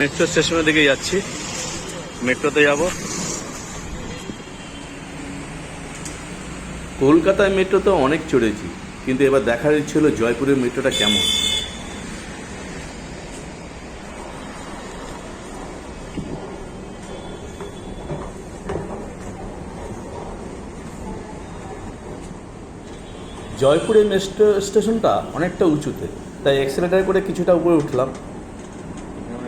Metro স্টেশনের দিকে যাচ্ছি, মেট্রোতে যাব। কলকাতায় মেট্রো তো অনেক চড়েছি, কিন্তু এবার দেখার ইচ্ছে হলো জয়পুরের মেট্রোটা কেমন। জয়পুরের মেট্রো স্টেশনটা অনেকটা উঁচুতে, তাই এক্সেলেটার করে কিছুটা উপরে উঠলাম।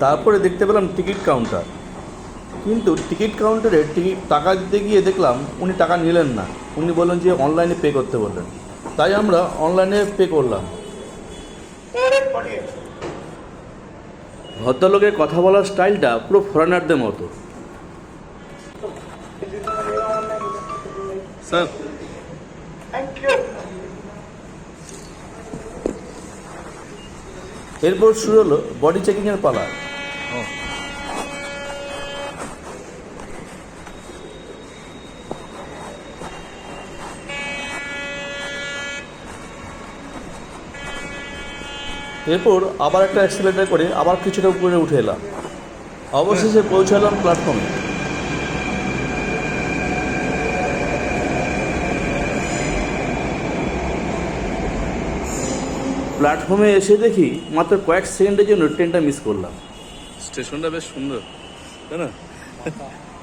তারপরে দেখতে পেলাম টিকিট কাউন্টার, কিন্তু টিকিট কাউন্টারে টাকা দিতে গিয়ে দেখলাম উনি টাকা নিলেন না। উনি বললেন যে অনলাইনে পে করতে বললেন, তাই আমরা অনলাইনে পে করলাম। ভদ্রলোকের কথা বলার স্টাইলটা পুরো ফরেনারদের মতো। স্যার, এরপর শুরু হলো বডি চেকিংয়ের পালা। এরপর আবার একটা অ্যাক্সিলেটার করে আবার কিছুটা উপরে উঠে এলাম। অবশেষে পৌঁছালাম প্ল্যাটফর্মে। প্ল্যাটফর্মে এসে দেখি মাত্র কয়েক সেকেন্ডের জন্য ট্রেনটা মিস করলাম। স্টেশনটা বেশ সুন্দর, তাই না?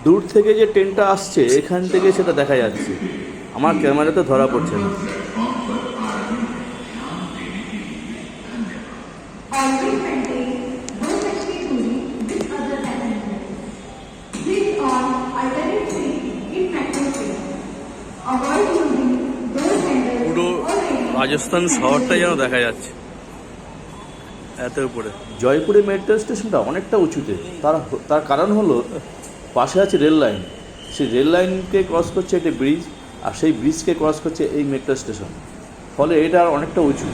দূর থেকে যে ট্রেনটা আসছে এখান থেকে সেটা দেখা যাচ্ছে, আমার ক্যামেরাতে ধরা পড়ছে না। পুরো রাজস্থান শহরটাই যেন দেখা যাচ্ছে এত উপরে। জয়পুরে মেট্রো স্টেশনটা অনেকটা উঁচুতে, তার কারণ হলো পাশে আছে রেল লাইন। সেই রেল লাইনকে ক্রস করছে একটি ব্রিজ, আর সেই ব্রিজকে ক্রস করছে এই মেট্রো স্টেশন, ফলে এটা অনেকটা উঁচু।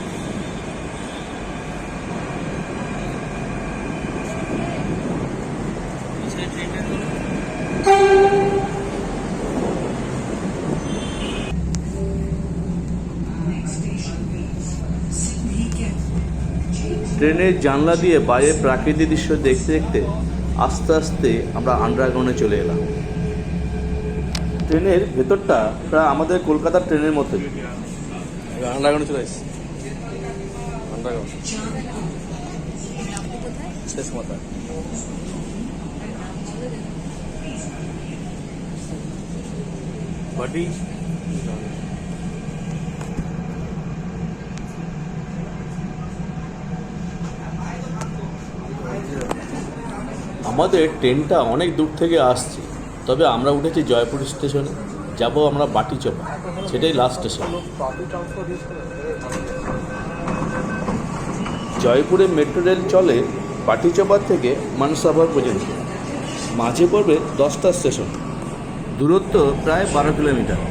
ট্রেনের জানলা দিয়ে বাইরের প্রাকৃতিক দৃশ্য দেখতে দেখতে আস্তে আস্তে আমরা আন্ডারগ্রাউন্ডে চলে এলাম। ট্রেনের ভেতরটা প্রায় আমাদের কলকাতার ট্রেনের মতোই। আন্ডারগ্রাউন্ডে চলে এসেছি, আন্ডারগ্রাউন্ড শেষ মাথা। বাটি আমাদের ট্রেনটা অনেক দূর থেকে আসছে, তবে আমরা উঠেছি জয়পুর স্টেশনে, যাব আমরা বাটিচপা, সেটাই লাস্ট স্টেশন। জয়পুরে মেট্রো রেল চলে বাটিচপার থেকে মানসাভার পর্যন্ত, মাঝে পড়বে 10টা স্টেশন, দূরত্ব প্রায় 12 কিলোমিটার।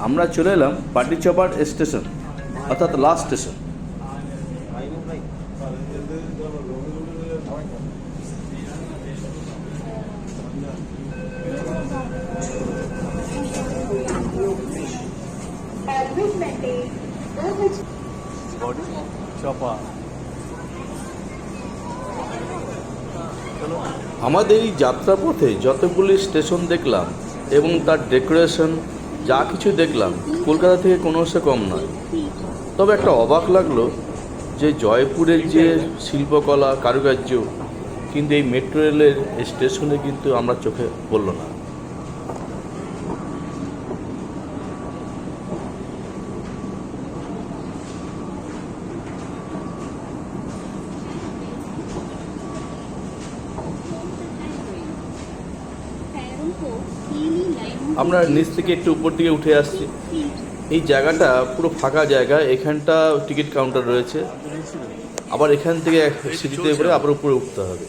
আমরা চলে এলাম বাটিচপার স্টেশন, অর্থাৎ লাস্ট স্টেশন। আমাদের এই যাত্রাপথে যতগুলি স্টেশন দেখলাম এবং তার ডেকোরেশন যা কিছু দেখলাম, কলকাতা থেকে কোনো অংশে কম নয়। তবে একটা অবাক লাগলো যে জয়পুরের যে শিল্পকলা কারুকার্য, কিন্তু এই মেট্রো রেলের স্টেশনে কিন্তু আমরা চোখে পড়ল না। আমরা নিচ থেকে একটু উপর দিকে উঠে আসছি। এই জায়গাটা পুরো ফাঁকা জায়গা, এখানটা টিকিট কাউন্টার রয়েছে, আবার এখান থেকে সিঁড়িতে করে আবার উপরে উঠতে হবে,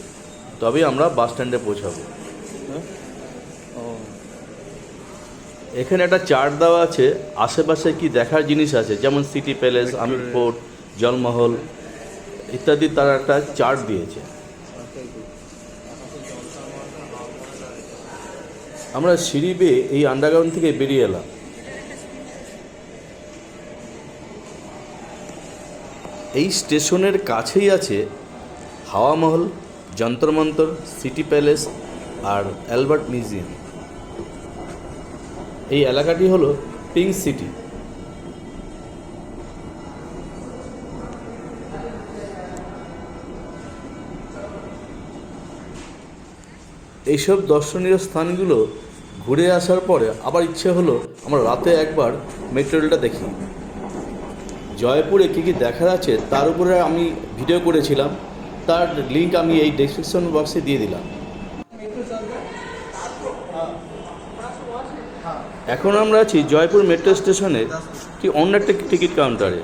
তবেই আমরা বাস স্ট্যান্ডে পৌঁছাবো। এখানে একটা চার্ট দেওয়া আছে আশেপাশে কি দেখার জিনিস আছে, যেমন সিটি প্যালেস, আমির ফোর্ট, জলমহল ইত্যাদি। তারা একটা চার্ট দিয়েছে। আমরা সিঁড়ি বেয়ে এই আন্ডারগ্রাউন্ড থেকে বেরিয়ে এলাম। এই স্টেশনের কাছেই আছে হাওয়া মহল, যন্তর মন্তর, সিটি প্যালেস আর অ্যালবার্ট মিউজিয়াম। এই এলাকাটি হলো পিঙ্ক সিটি। এইসব দর্শনীয় স্থানগুলো ঘুরে আসার পরে আবার ইচ্ছে হলো আমরা রাতে একবার মেট্রো রেলটা দেখি। জয়পুরে কী কী দেখার আছে তার উপরে আমি ভিডিও করেছিলাম, তার লিঙ্ক আমি এই ডেসক্রিপশন বক্সে দিয়ে দিলাম। এখন আমরা আছি জয়পুর মেট্রো স্টেশনে কি অন্য একটা টিকিট কাউন্টারে।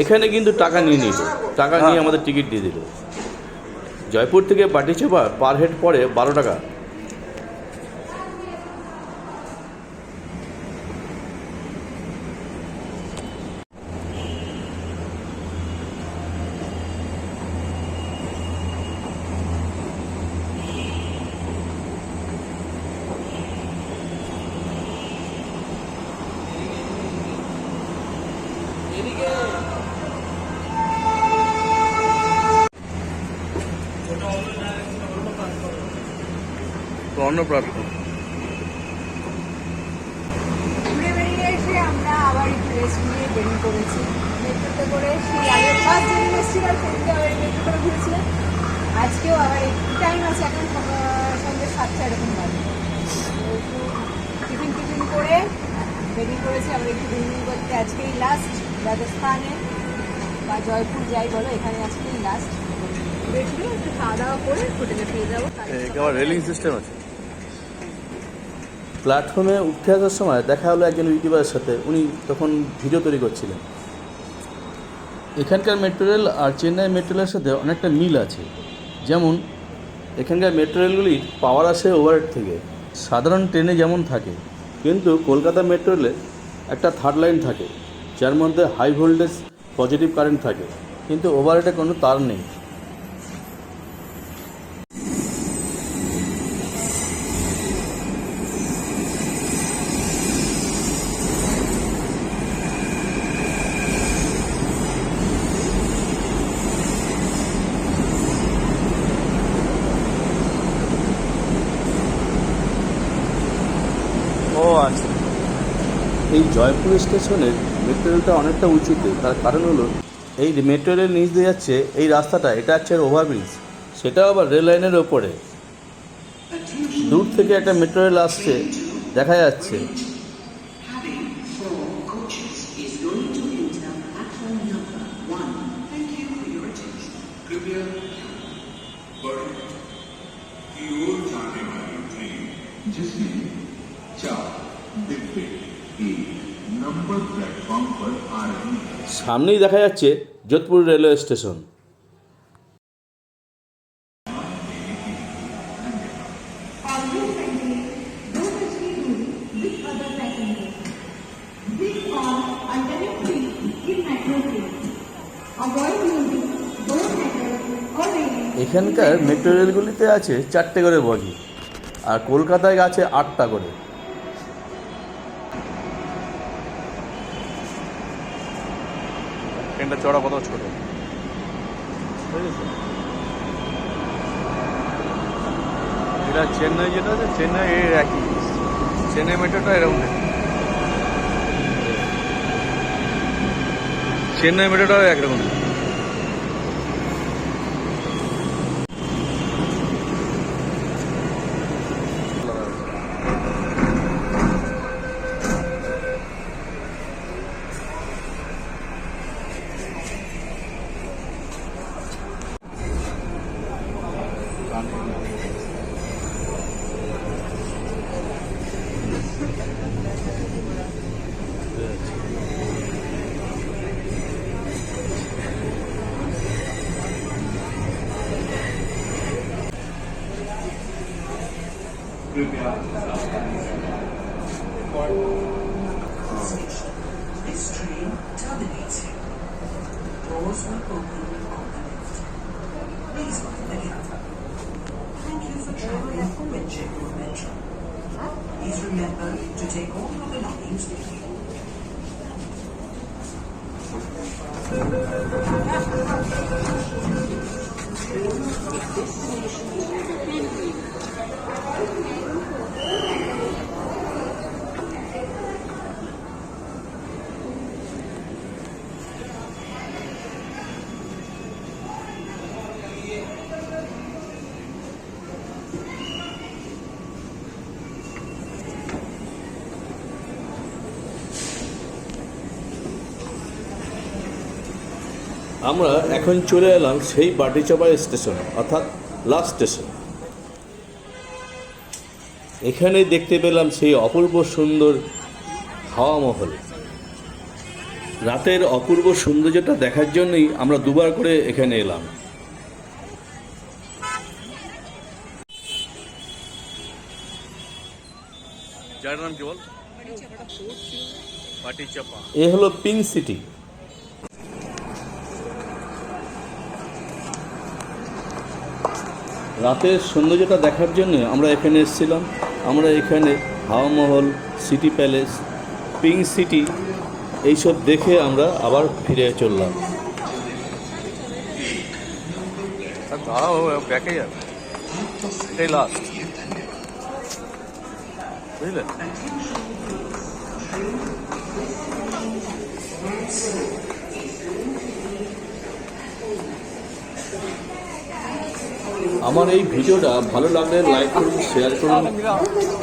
এখানে কিন্তু টাকা নিয়ে নিল, টাকা নিয়ে আমাদের টিকিট দিয়ে দিল। জয়পুর থেকে বাটিচোপা পার হেড পড়ে 12 টাকা। অন্য প্ল্যাটফর্ম ঘুরে বেরিয়ে এসে আমরা আবার একটু রেস্ট নিয়ে বেরিয়ে পড়েছি মেট্রোতে করে। সেই আগের ফার্স্ট যেদিন এসেছিলাম সেদিনকে আবার মেট্রো করে ঘুরেছিলাম। আজকেও আবার একটু টাইম আছে, এখন সন্ধ্যে 7টা এরকম বাজে। একটু টিফিন করে বেরিয়ে পড়েছি আবার একটু ঘুরঘুর করতে। আজকেই লাস্ট রাজস্থানে বা জয়পুর যাই বলো, এখানে আজকেই লাস্ট। বেরিয়ে একটু খাওয়া দাওয়া করে হোটেলে ফিরে যাবো। রেলিং সিস্টেম আছে। প্ল্যাটফর্মে উঠে আসার সময় দেখা হলো একজন ইউটিউবারের সাথে, উনি তখন ভিডিও তৈরি করছিলেন। এখানকার মেট্রো রেল আর চেন্নাই মেট্রো রেলের সাথে অনেকটা মিল আছে। যেমন এখানকার মেট্রো রেলগুলির পাওয়ার আসে ওভারহেড থেকে, সাধারণ ট্রেনে যেমন থাকে, কিন্তু কলকাতা মেট্রো রেলে একটা থার্ড লাইন থাকে যার মধ্যে হাই ভোল্টেজ পজিটিভ কারেন্ট থাকে, কিন্তু ওভারহেডে কোনো তার নেই। ও আচ্ছা, এই জয়পুর স্টেশনের মেট্রো রেলটা অনেকটা উঁচুতে। তার কারণ হলো এই মেট্রো রেল নিচ দিয়ে যাচ্ছে এই রাস্তাটা, এটা হচ্ছে ওভারব্রিজ, সেটা আবার রেল লাইনের ওপরে। দূর থেকে একটা মেট্রো রেল আসছে দেখা যাচ্ছে। जिसमें 4 डिब्बे एक नंबर प्लेटफॉर्म पर आ रहे हैं। সামনেই দেখা যাচ্ছে যোধপুর রেলওয়ে স্টেশন। এখানকার মেট্রো রেলগুলিতে আছে 4টে করে বগি, আর কলকাতায় আছে 8টা করে। ট্রেনটা চড়া কত ছোট, এটা চেন্নাই যেটা আছে, চেন্নাই এর একই, চেন্নাই মেট্রোটা এরকম নেই, চেন্নাই মেট্রোটাও একরকম নেই। train terminates here. Doors will open on the left. Please mind the gap. Thank you for traveling with Jaipur Metro. Please remember to take all your belongings with you. আমরা এখন চলে এলাম সেই বাটিচাপা স্টেশন, অর্থাৎ লাস্ট স্টেশন। এখানে দেখতে পেলাম সেই অপূর্ব সুন্দর হাওয়া মহল। রাতের অপূর্ব সৌন্দর্যটা দেখার জন্যই আমরা দুবার করে এখানে এলাম। যার নাম কি বল? বাটিচাপা। এ হলো পিঙ্ক সিটি। রাতের সৌন্দর্যটা দেখার জন্য আমরা এখানে এসেছিলাম। আমরা এখানে হাওয়া মহল, সিটি প্যালেস, পিঙ্ক সিটি এইসব দেখে আমরা আবার ফিরে চললাম। দাঁড়াও, ব্যাকে যাবে, এটাই লাস্ট, বুঝলে? আমার এই ভিডিওটা ভালো লাগলে লাইক করুন, শেয়ার করুন,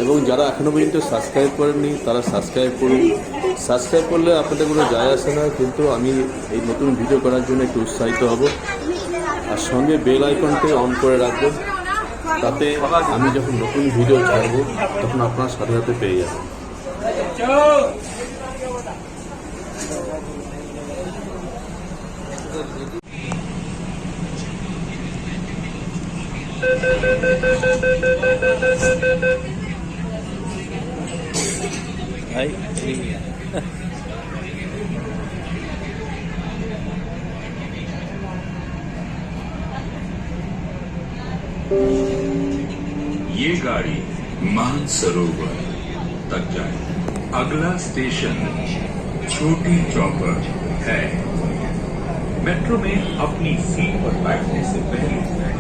এবং যারা এখনও পর্যন্ত সাবস্ক্রাইব করেননি তারা সাবস্ক্রাইব করুন। সাবস্ক্রাইব করলে আপনাদের কোনো যায় আসে না, কিন্তু আমি এই নতুন ভিডিও করার জন্য একটু উৎসাহিত হব। আর সঙ্গে বেল আইকনটি অন করে রাখবেন, তাতে আমি যখন নতুন ভিডিও ছাড়ব তখন আপনার সাথে সাথে পেয়ে যাবেন। ये गाड़ी मानसरोवर तक जाए। अगला स्टेशन छोटी चौपर है। मेट्रो में अपनी सीट पर बैठने से पहले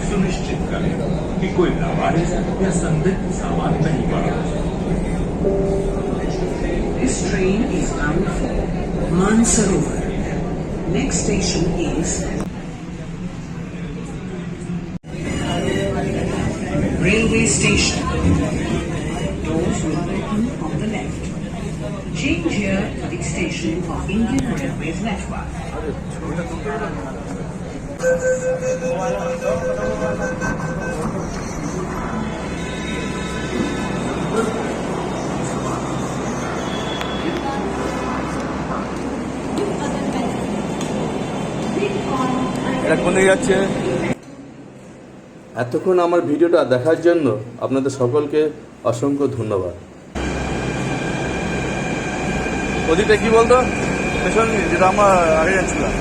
सुनिश्चित करें कि कोई लावारिस या संदिग्ध सामान नहीं पड़ा। This train is bound for Mansarovar. Next station is Railway Station. Doors will open on the left. Change here to the station of Indian Railways network. এটা কোন দিকে যাচ্ছে? এতক্ষণ আমার ভিডিওটা দেখার জন্য আপনাদের সকলকে অসংখ্য ধন্যবাদ। ওদিকটা কি বলতো? স্টেশন যেটা আমরা আগে যাচ্ছিলাম।